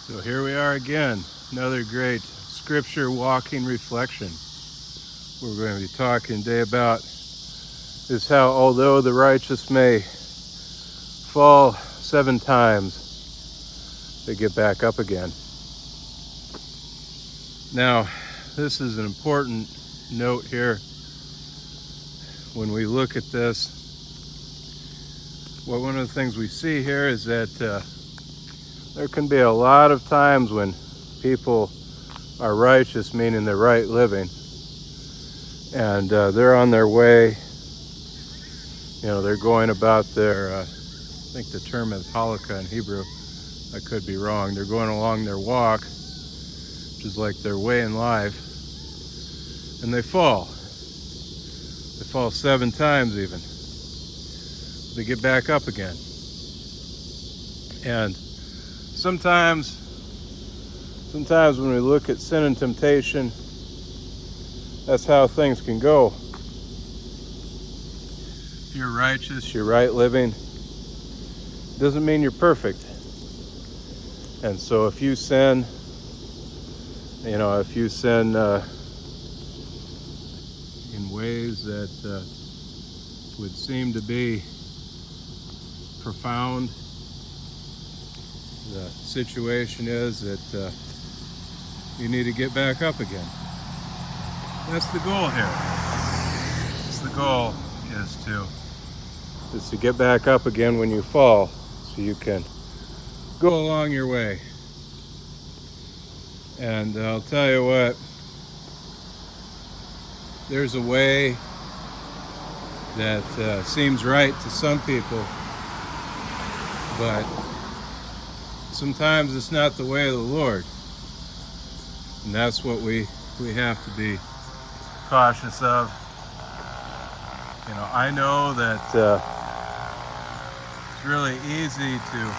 So here we are again, another great scripture walking reflection. We're going to be talking today about is how although the righteous may fall 7 times, they get back up again. Now, this is an important note here. When we look at this, one of the things we see here is that there can be a lot of times when people are righteous, meaning they're right living, and they're on their way. They're going about their, I think the term is halakha in Hebrew. I could be wrong. They're going along their walk, which is like their way in life, and they fall. They fall 7 times even. They get back up again. And sometimes when we look at sin and temptation, that's how things can go. If you're righteous, you're right living, doesn't mean you're perfect. And so if you sin, in ways that would seem to be profound, the situation is that you need to get back up again. That's the goal here. The goal is to get back up again when you fall, so you can go along your way. And I'll tell you what, there's a way that seems right to some people, but sometimes it's not the way of the Lord. And that's what we have to be cautious of. I know that it's really easy to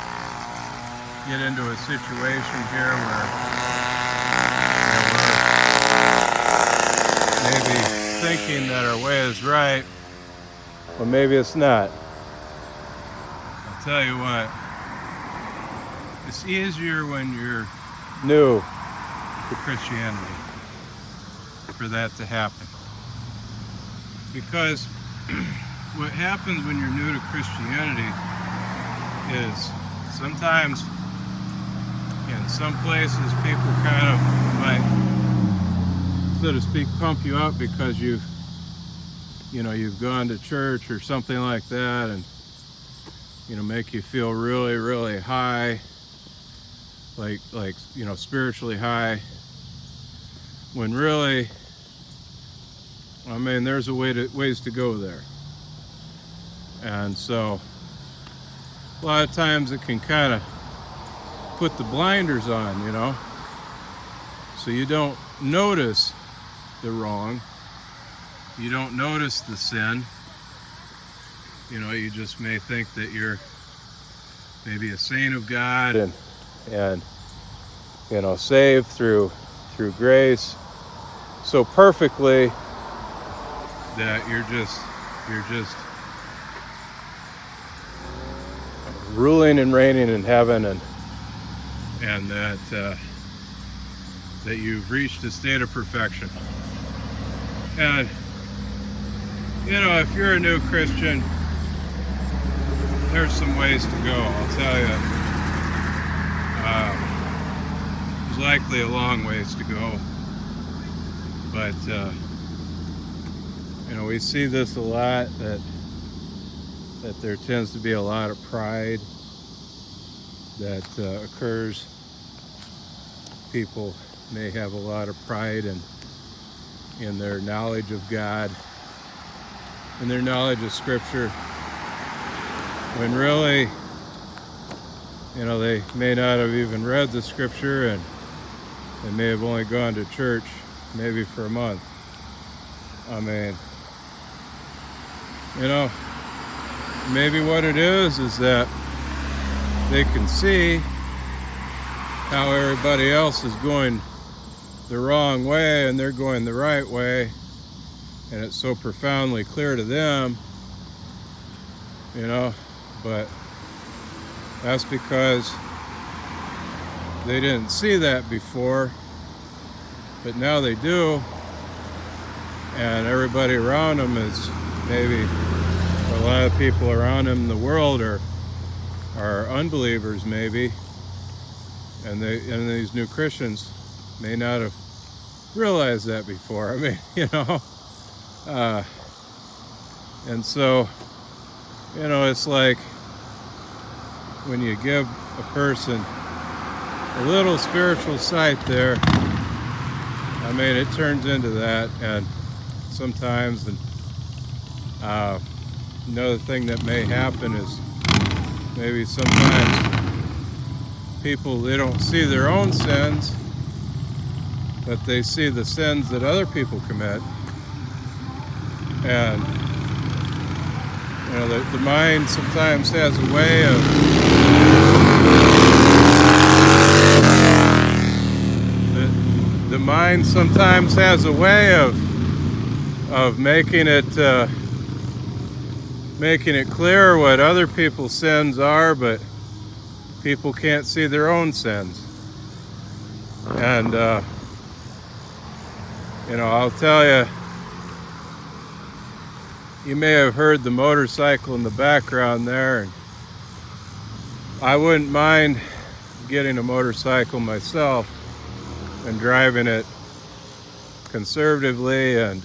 get into a situation here where we're maybe thinking that our way is right, but maybe it's not. I'll tell you what, it's easier when you're new to Christianity for that to happen. Because what happens when you're new to Christianity is sometimes in some places people kind of might, so to speak, pump you up because you've gone to church or something like that, and make you feel really, really high, like spiritually high, when really, there's ways to go there. And so a lot of times it can kind of put the blinders on, so you don't notice the wrong, you don't notice the sin. You just may think that you're maybe a saint of God and saved through grace so perfectly that you're just ruling and reigning in heaven, and that you've reached a state of perfection. And if you're a new Christian, there's some ways to go, I'll tell you. There's likely a long ways to go, but we see this a lot, that there tends to be a lot of pride that occurs. People may have a lot of pride in their knowledge of God, in their knowledge of Scripture, when really, they may not have even read the Scripture, and they may have only gone to church maybe for a month. Maybe what it is that they can see how everybody else is going the wrong way and they're going the right way, and it's so profoundly clear to them, but that's because they didn't see that before, but now they do, and everybody around them is maybe, or a lot of people around them in the world are unbelievers maybe, and these new Christians may not have realized that before. I mean, and so, it's like when you give a person a little spiritual sight there, I mean, it turns into that. And sometimes, another thing that may happen is maybe sometimes people, they don't see their own sins, but they see the sins that other people commit. And the mind sometimes has a way of the mind sometimes has a way of making it clear what other people's sins are, but people can't see their own sins. And I'll tell you, you may have heard the motorcycle in the background there, and I wouldn't mind getting a motorcycle myself and driving it conservatively and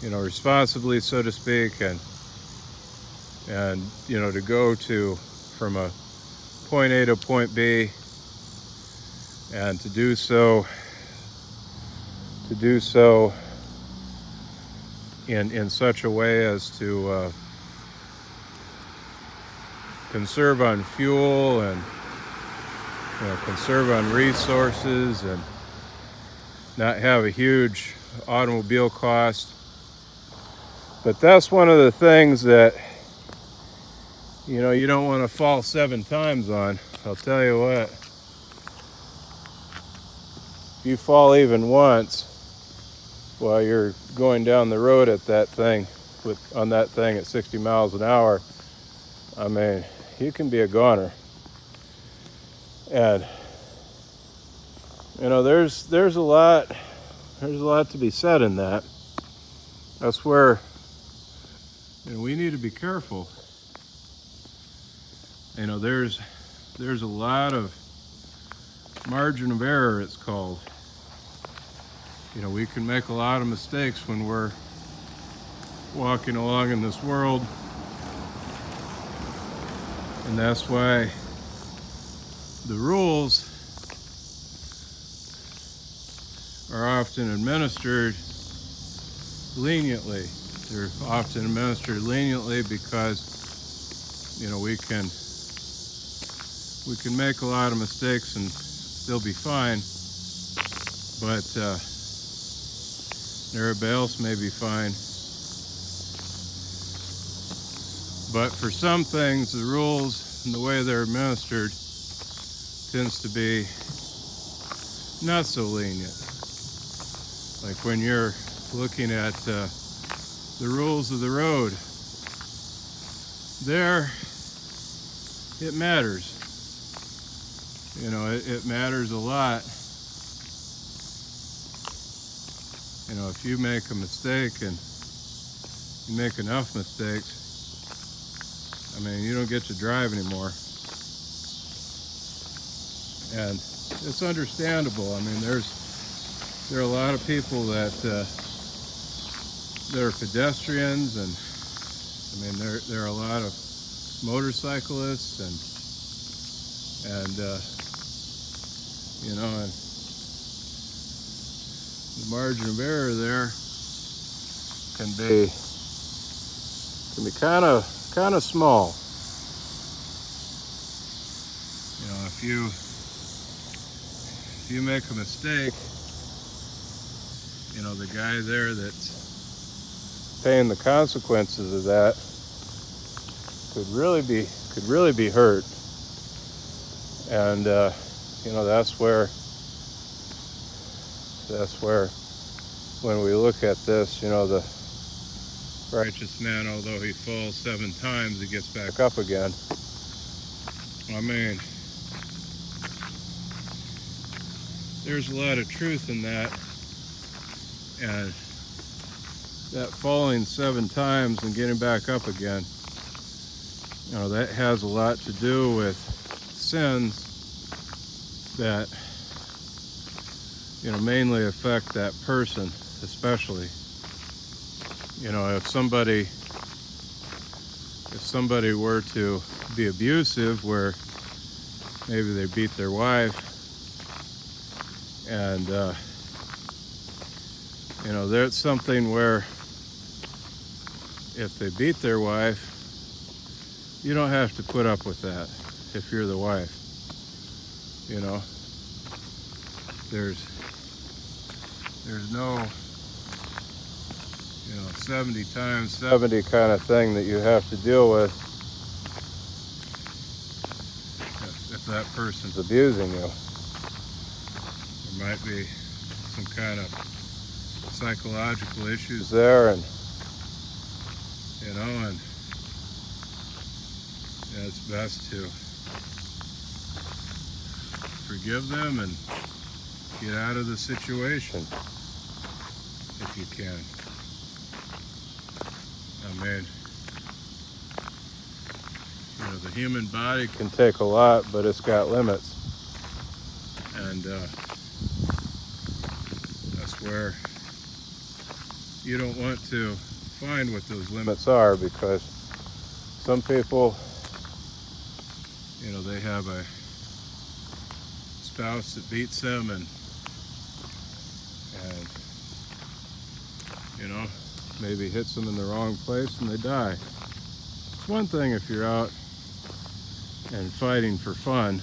responsibly, so to speak, and to go from a point A to point B, and to do so in such a way as to conserve on fuel and conserve on resources and not have a huge automobile cost. But that's one of the things that you don't want to fall 7 times on. I'll tell you what, if you fall even once while you're going down the road at that thing at 60 miles an hour, I mean, you can be a goner. And there's a lot to be said in that. That's where we need to be careful. There's a lot of margin of error, it's called. We can make a lot of mistakes when we're walking along in this world, and that's why the rules are often administered leniently. They're often administered leniently because we can make a lot of mistakes and still be fine, but everybody else may be fine. But for some things, the rules and the way they're administered tends to be not so lenient. Like when you're looking at the rules of the road, there it matters. It matters a lot. If you make a mistake and you make enough mistakes, I mean, you don't get to drive anymore. And it's understandable. I mean, there are a lot of people that are pedestrians, and I mean, there are a lot of motorcyclists, and and the margin of error there can be kind of small. If you make a mistake, the guy there that's paying the consequences of that could really be hurt. And that's where when we look at this, the righteous man, although he falls 7 times, he gets back up again. I mean, there's a lot of truth in that. And that falling 7 times and getting back up again, that has a lot to do with sins that, mainly affect that person, especially. If somebody were to be abusive, where maybe they beat their wife, and there's something where if they beat their wife, you don't have to put up with that if you're the wife. There's no 70 times 70 kind of thing that you have to deal with if that person's abusing you. There might be some kind of psychological issues there, and it's best to forgive them and get out of the situation if you can. The human body can take a lot, but it's got limits. And that's where you don't want to find what those limits are, because some people, they have a spouse that beats them and maybe hits them in the wrong place and they die. It's one thing if you're out and fighting for fun.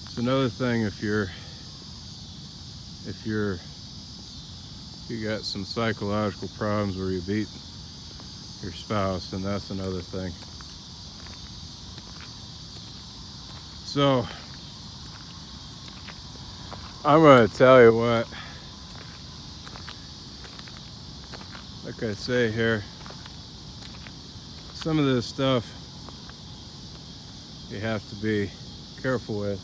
It's another thing if you got some psychological problems where you beat your spouse, and that's another thing. So I'm going to tell you what, like I say here, some of this stuff you have to be careful with.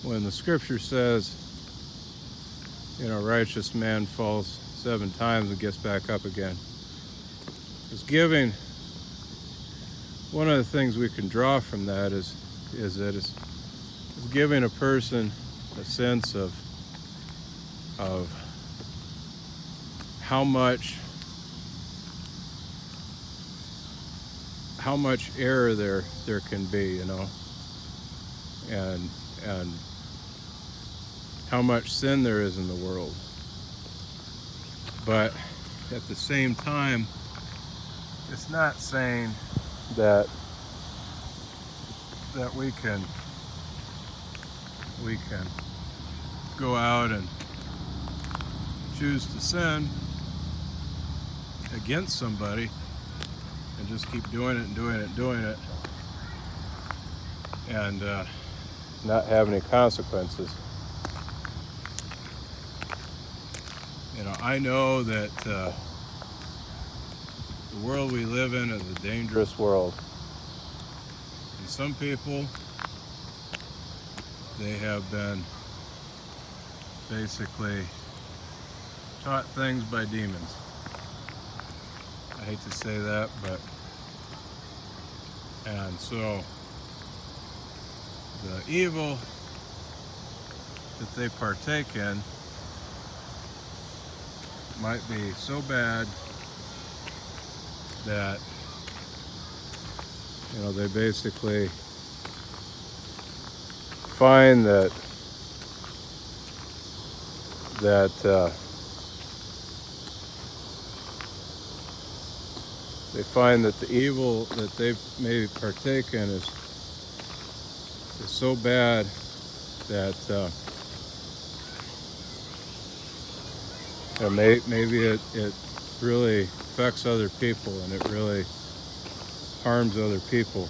When the scripture says, righteous man falls 7 times and gets back up again, it's giving, one of the things we can draw from that is that it's giving a person a sense of how much error there can be, and how much sin there is in the world. But at the same time, it's not saying that we can go out and choose to sin against somebody and just keep doing it and doing it and doing it and not have any consequences. I know that the world we live in is a dangerous world. And some people, they have been basically taught things by demons. I hate to say that, and so the evil that they partake in might be so bad that they basically find that the evil that they've maybe partaken is so bad that maybe it really affects other people and it really harms other people.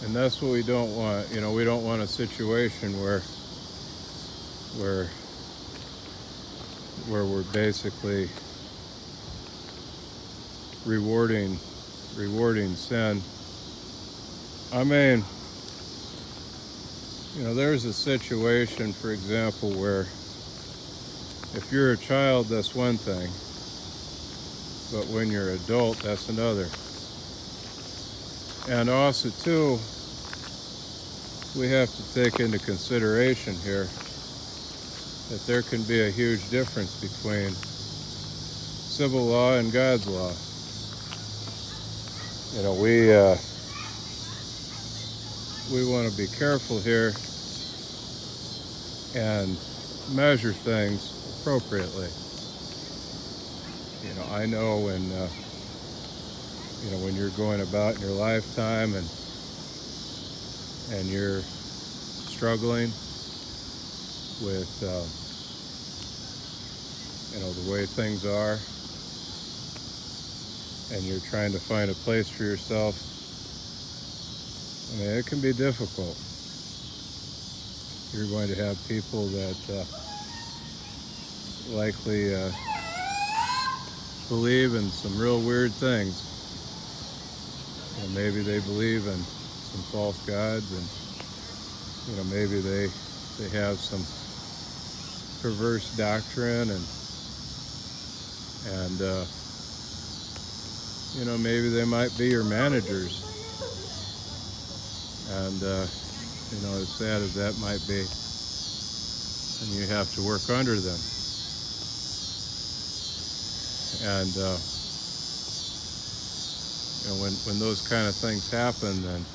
And that's what we don't want. We don't want a situation where we're basically rewarding sin. There's a situation, for example, where if you're a child, that's one thing, but when you're an adult, that's another. And also, too, we have to take into consideration here that there can be a huge difference between civil law and God's law. We want to be careful here and measure things appropriately. I know when you're going about in your lifetime and you're struggling with the way things are, and you're trying to find a place for yourself. It can be difficult. You're going to have people that likely believe in some real weird things. Maybe they believe in some false gods, and maybe they have some perverse doctrine, and maybe they might be your managers. And as sad as that might be, and you have to work under them. And when those kind of things happen, then